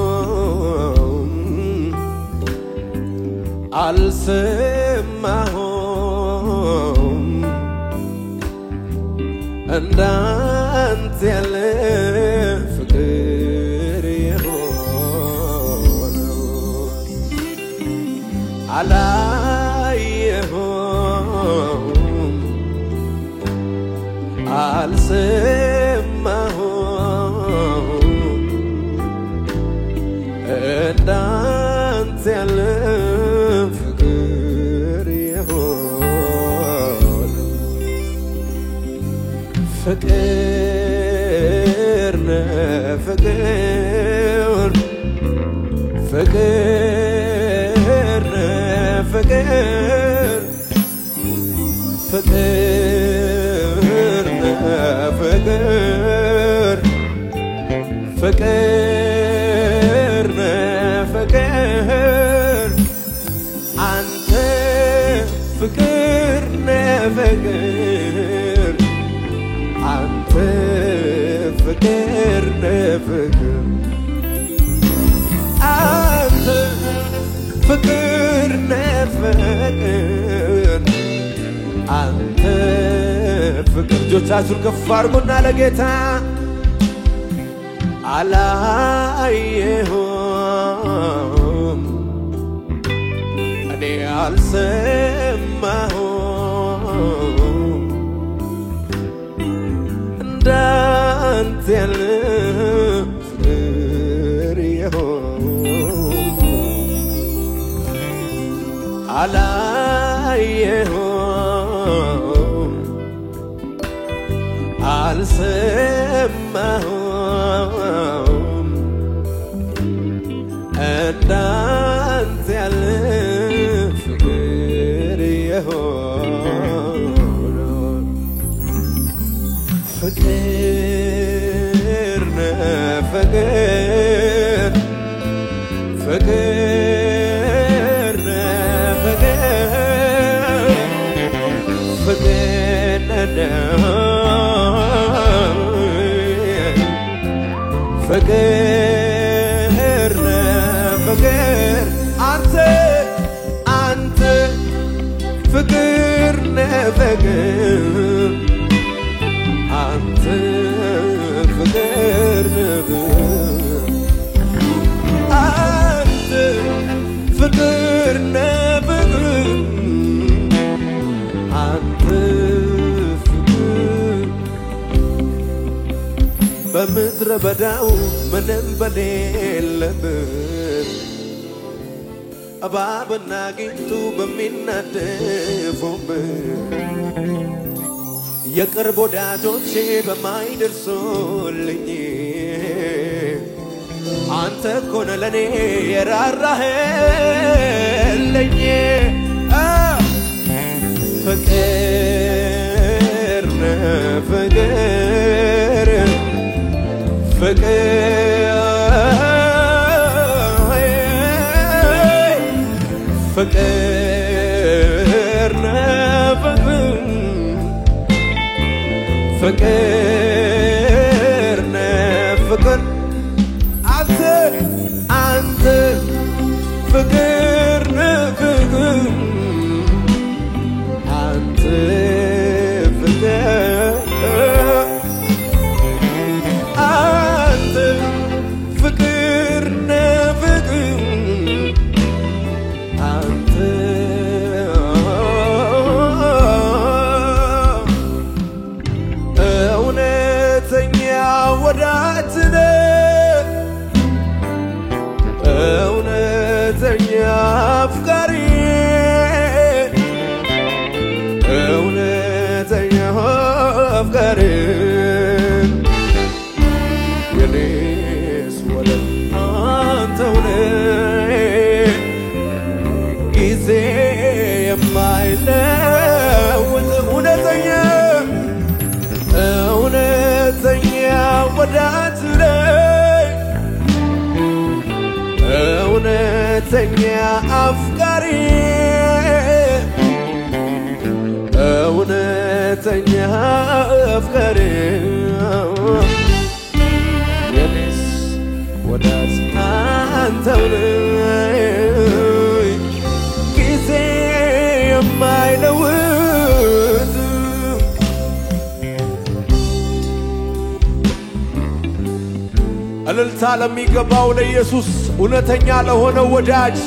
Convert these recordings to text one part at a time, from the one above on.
አላየሁም አልሰማሁም እንዳንተ ያለ ፍቅር የሆነው አላየሁም አልሰማሁም እንዳንተ ያለ ፍቅር የሆነው ፍቅር ፍቅር ፍቅር ፍቅር ፍቅር ፍቅር ፍቅር ፍቅር አንተ ፍቅር ፍቅር አንተ ፍቅር ፍቅር አንተ ፍቅር ፍቅር አንተ ፍቅር እጆቻችሁን ከፍ አድርጉና ለጌታ አላየሁም እኔ አልሰማሁም እንዳንተ ያለ ፍቅር የሆነው አላየሁም አልሰማሁም እንዳንተ ያለ ፍቅር የሆነው ፍቅር ፍቅር ፍቅር ፍቅር ፍቅር ፍቅር አንተ አንተ ፍቅር ፍቅር አንተ ፍቅር አንተ ፍቅር ፍቅር አንተ ፍቅር በምድረ በዳው ምንም በሌለበት እባብና ጊንጡ በሚናደፉበት የቅርብ ወዳጆቼ በማይደርሱልኝ አንተ እኮ ነህ ለኔ የራራህልኝ ፍቅር ፍቅር ፍቅር ፍቅር ፍቅር ፍቅር አንተ አንተ ፍቅር ፍቅር አንተ ፍቅር አንተ ፍቅር ፍቅር አንተ እውነተኛ ወዳጅ ነህ እውነተኛ አፍቃሪ እውነተኛ አፍቃሪ የኔስ ወለል አንተው ነህ ጊዜ የማይለውጥ እውነተኛ እውነተኛ ወዳጅ ነህ እውነተኛ አፍቃሪ እውነተኛ አፍቃሪ እልልታ ለሚገባው ለኢየሱስ እውነተኛ ለሆነ ወዳጅ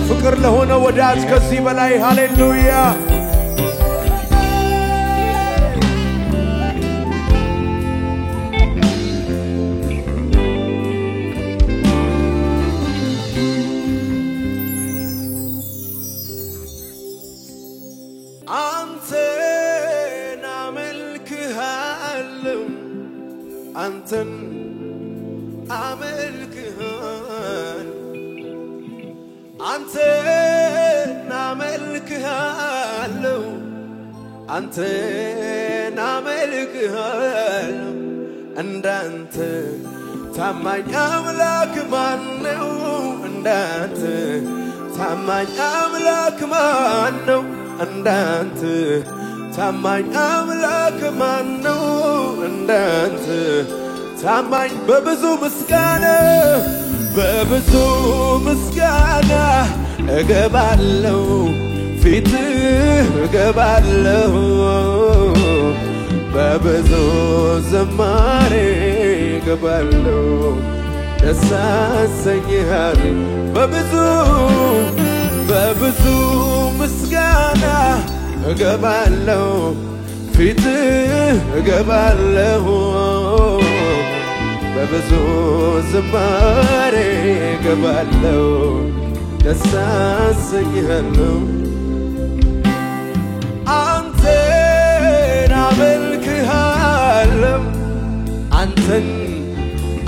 ፍቅር ለሆነ ወዳጅ ከዚህ በላይ ሃሌሉያ አንተን አመልክሃለሁ አንተን አመልክሃለሁ አንተን አመልክሃለሁ እንዳንተ ታማኝ አምላክ ማነው እንዳንተ ታማኝ አምላክ ማነው እንዳንተ ታማኝ አምላክ ማነው እንዳንተ ታማኝ በብዙ ምስጋና እገባለሁ ፊትህ እገባለሁ በብዙ ዝማሬ እገባለሁ ደስ አሰኝሃለሁ በብዙ ምስጋና እገባለሁ ፊትህ እገባለሁ በብዙ ዝማሬ እገባለሁ ደስ አሰኝሃለሁ አንተን አመልክሃለሁ አንተን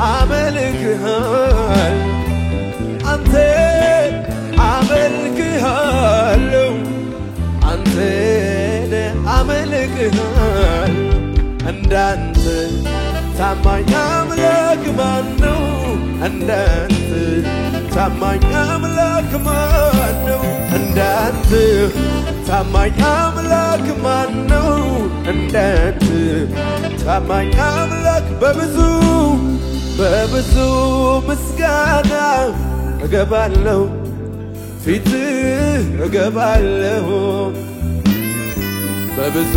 አመልክሃለሁ አንተን አመልክሃለሁ አንተን አመልክሃለሁ እንዳንተ ታማኝ አምላክ ማነው እንዳንተ ታማኝ አምላክ ማነው እንዳንተ ታማኝ አምላክ ማነው እንዳንተ ታማኝ አምላክ በብዙ ምስጋና እገባለሁ ፊትህ እገባለሁ በብዙ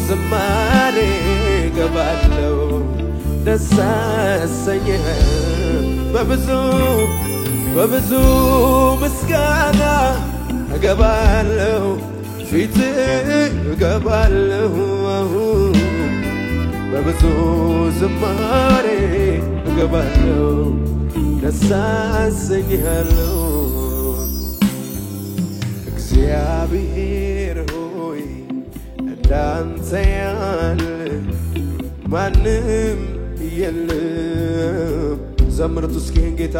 ዝማሬ እገባለሁ ደስ አሰኝሃለሁ በብዙ ምስጋና እገባለሁ ፊትህ እገባለሁ በብዙ ዝማሬ እገባለሁ ደስ አሰኝሃለሁ እግዚአብሔር ሆይ እንዳንተ ያለ ማንም የለም ዘምሩት እስኪ ጌታ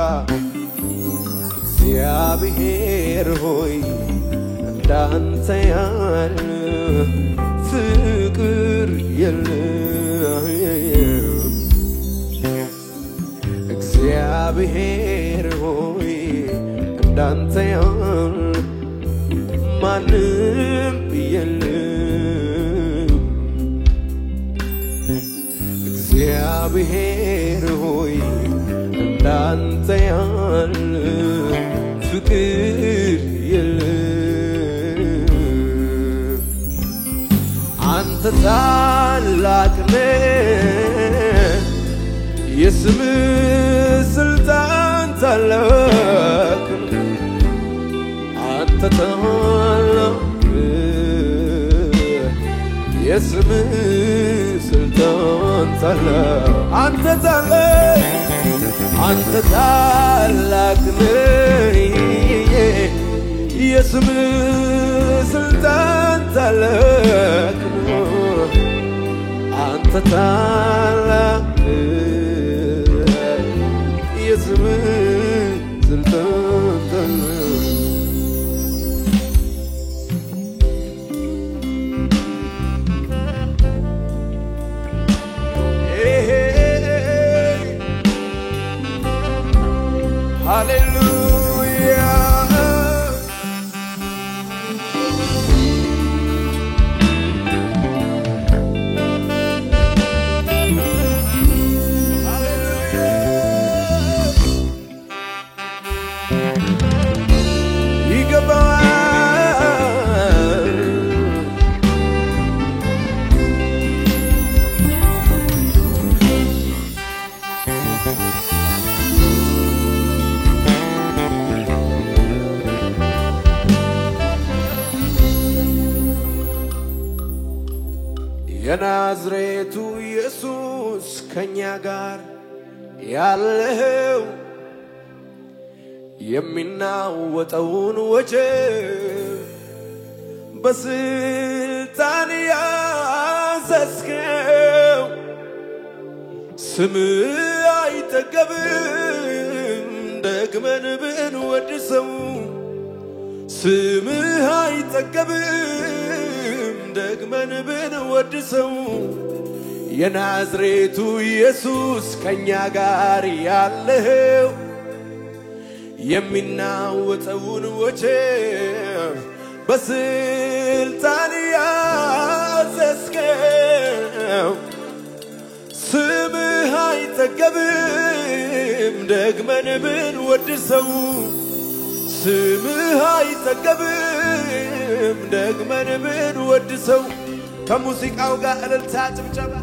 እግዚአብሔር ሆይ እንዳንተ ያለ ፍቅር የለም እግዚአብሔር ሆይ እንዳንተ ያለ ማንም የለም እግዚአብሔር ሆይ እንዳንተ ያለ ፍቅር የለም አንተ ታላቅ ነህ የስምህ ስልጣን ታላቅ አንተ ታላቅ የስምህ ስልጣን ታላቅ አንተ ታላቅ ነህ የስምህ ስልጣን ታላቅ አንተ ታላቅ የስምህ ስልጣን ታላቅ Hallelujah. የናዝሬቱ ኢየሱስ ከኛ ጋር ያለው የሚናወጠውን ወጀብ በስልጣን ያዘዝከው ስምህ አይጠገብም ደግመን ብንወድሰው ስምህ አይጠገብም ደግመን ብንወድሰው የናዝሬቱ ኢየሱስ ከኛ ጋር ያለው የሚናወጠውን ወጀብ በስልጣን ያዘዝከው ስምህ አይጠገብም ደግመን ብንወድሰው ስምህ አይጠገብም ደግመን ብንወድሰው ከሙዚቃው ጋር እልልታ ጭብጨባ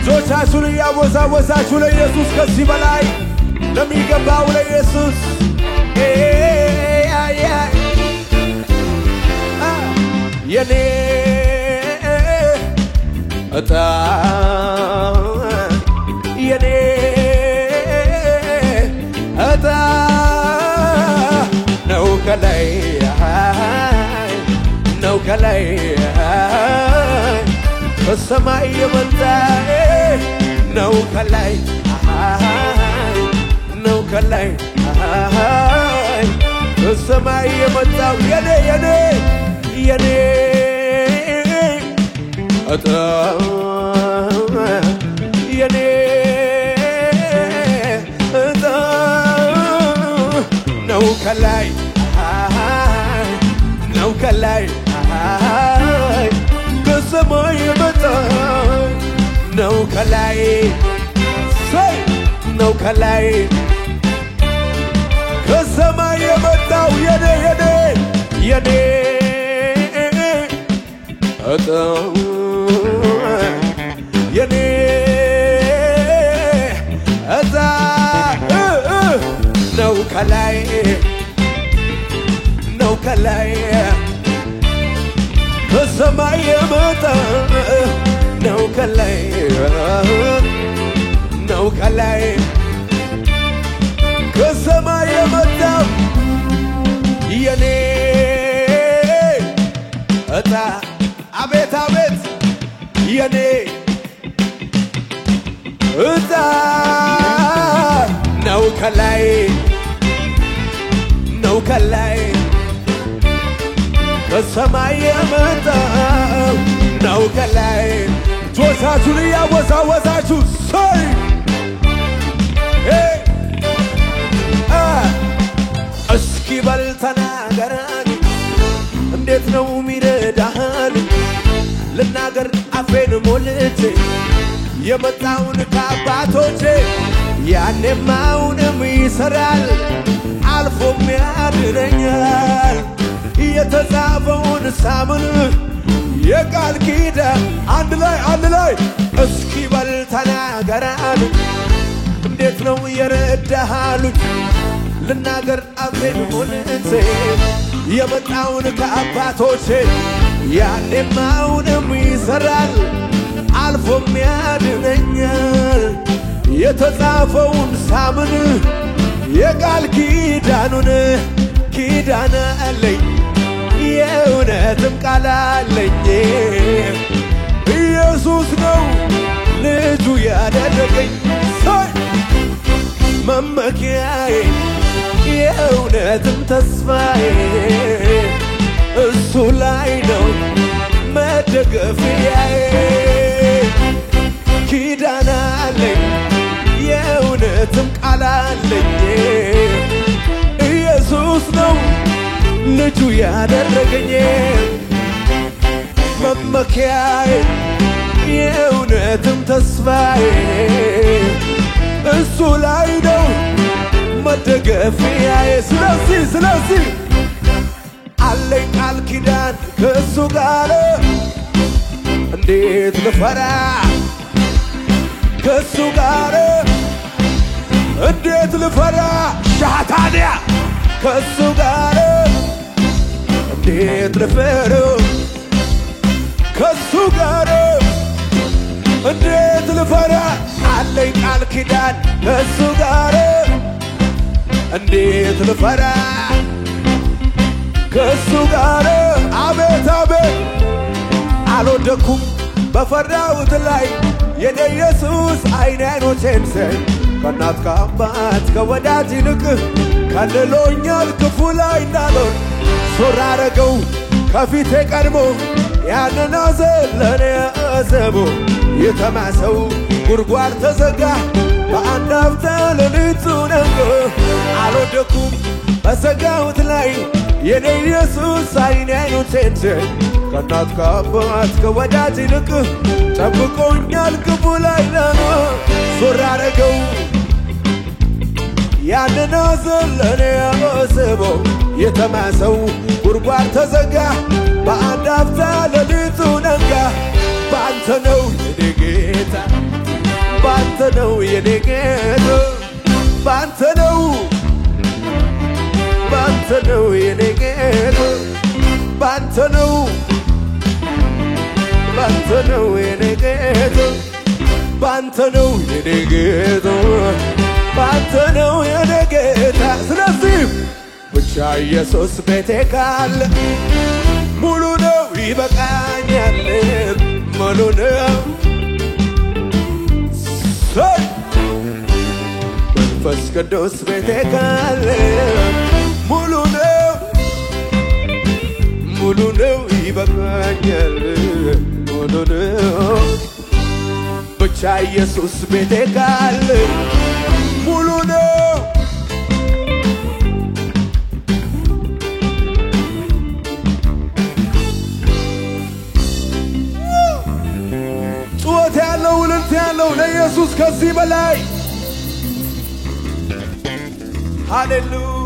ጆቻችሁን ያወዛወዛችሁ ለኢየሱስ ከዚህ በላይ ለሚገባው ለኢየሱስ የኔ እጣ የኔ እጣ ነው ከላይ ነው ከላይ በሰማይ የመጣ ነው ከላይ ነው ከላይ በሰማይ የመጣው የኔ የኔ የኔ እጣ የኔ እጣ ነው ከላይ ነው ከላይ ከሰማይ የመጣው ነው ከላይ ነው ከላይ ከሰማይ የመጣው የኔ የኔ የኔ እጣ የኔ እጣ ነው ከላይ ነው ከላይ ከሰማይ የመጣው ነው ከላይ ነው ከላይ ከሰማይ የመጣው የኔ እጣ አቤት አቤት የኔ እጣ ነው ከላይ ነው ከላይ ከሰማይ የመጣው ነው ከላይ ጆቻችሁን ያወዛወዛችሁ ሰይ እስኪ በል ተናገረን እንዴት ነው ሚረዳህን ልናገር አፌን ሞልቼ የመጣውን ከአባቶቼ ያኔም አሁንም ይሰራል አልፎም ያድነኛል የተጻፈውን ሳምን የቃል ኪዳን አንድ ላይ እስኪ በል ተናገረን እንዴት ነው የረዳሃሉኝ ልናገር አፌን ሞልቼ የመጣውን ከአባቶቼ ያኔም አሁንም ይሰራል አልፎም ያድነኛል የተጻፈውን ሳምን የቃል ኪዳኑን ኪዳን አለኝ የእውነትም ቃል አለኝ ኢየሱስ ነው ልጁ ያደረገኝ መመኪያዬ የእውነትም ተስፋዬ እሱ ላይ ነው መደገፊያዬ ኪዳን አለኝ የእውነትም ቃል አለኝ ኢየሱስ ነው ልጁ ያደረገኝ መመኪያዬ የእውነትም ተስፋዬ እሱ ላይ ነው መደገፊያዬ ስለዚህ አለኝ ቃል ኪዳን ከእሱ ጋር እንዴት ልፈራ ከእሱ ጋር እንዴት ልፈራ ሻታንያ ከእሱ ጋር እንዴት ልፈራ ከእሱ ጋር እንዴት ልፈራ አለኝ ቃል ኪዳን ከእሱ ጋር እንዴት ልፈራ ከእሱ ጋር አቤት አልወደኩም በፈራሁት ላይ የኔ ኢየሱስ አይኖቼን ሳይ ከእናት ከአባት ከወዳጅ ይልቅ ከልሎኛል ክፉ ላይ እንዳልሆን ዞር አረገው ከፊቴ ቀድሞ ያንን ሐዘን ለኔ አዘቦ የተማሰው ጉድጓድ ተዘጋ በአንድ አፍታ ሌሊቱ ነጎ አልወደኩም በሰጋሁት ላይ የኔ ኢየሱስ አይኖቼን ሳይ ከእናት ከአባት ከወዳጅ ይልቅ ጠብቆኛል ክፉ ላይ እንዳልሆን ዞር አረገው ያንን ሐዘን ለኔ አዘቦ የተማሰው ጉድጓድ ተዘጋ በአንድ አፍታ ሌሊቱ ነጋ ባንተ ነው የኔ ጌታ ባንተ ነው የኔ ጌታ ባንተ ነው የኔ ጌታ ባንተ ነው የኔ ጌታ ባንተ ነው የኔ ጌታ ባንተ ነው የኔ ጌታ ስለዚህ ብቻ ኢየሱስ ቤቴ ካለ ሙሉ ነው ይበቃኛል ሙሉ ነው መንፈስ ቅዱስ ቤቴ ካለ ሙሉ ነው ይበቃኛል ሙሉ ነው ብቻ ኢየሱስ ቤቴ ካለ ሙሉ ነው ጩኸት ያለው እልልታ ያለው ለኢየሱስ ከዚህ በላይ ሃሌሉያ